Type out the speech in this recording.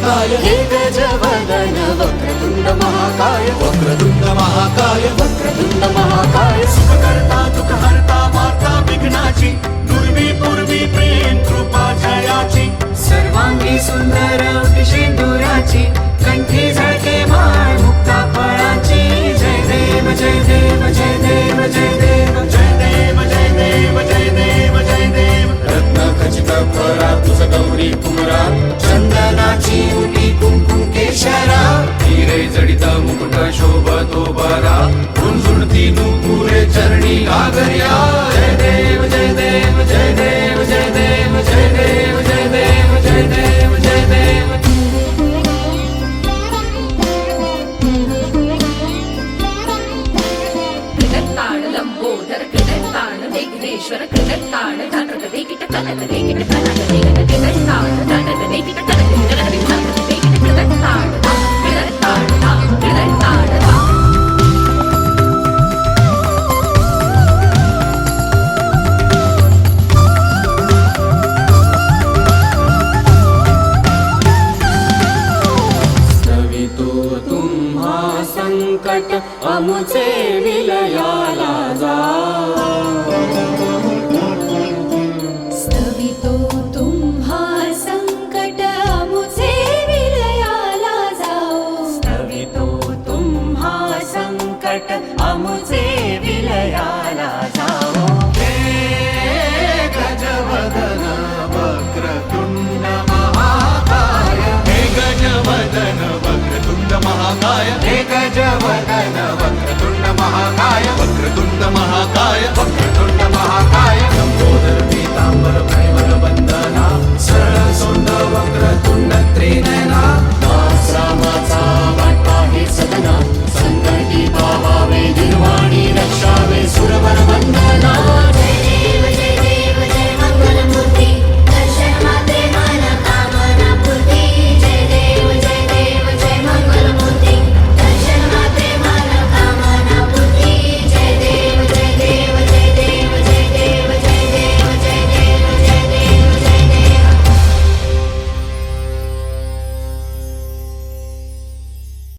महाकाय हे गजवदन वक्रतुंड महाकाय वक्रतुंड महाकाय वक्रतुंड महाकाय सुखकर्ता दुःखहर्ता वार्ता विघ्नाची दुर्वी पूर्वी प्रेम कृपा जयाची सर्वांगी सुंदर सिंदुराची कंठी झळके माळ मुक्ता फळाची जय देव जय देव जय देव जय देव जय देव जय देव जय देव जय देव रत्न खचित फरा तुझ गौरी कुमरा चंदनाची उटी कुंकुम केशरा हिरे जडित मुकुट शोभतो बरा झुणझुणती नुपुरे चरणी घागर्या जय देव जय देव जय देव जय देव जय देव जय देव जय देव जय देव कृतत्ताण लंबोदर कृतत्ताण विघ्नेश्वर कृतत्ताण धनक देकिट कनक देकिट कनक देकिट कृतत्ताण धनक देकिट कनक देकिट धनक देकिट कृतत्ताण कृतत्ताण कृतत्ताण संकट अमुचे विलयाला जा स्तवितो तुम्हा संकट अमुचे विलयाला जाओ स्तवितो तुम्हा संकट अमुचे विलयाला जाओ हे गजवदन वक्रतुंड महाकाय हे गजवदन वक्रतुंड महाकाय हे गजवदन वक्रतुंड महाकाय वक्रतुंड महाकाय वक्रतुंड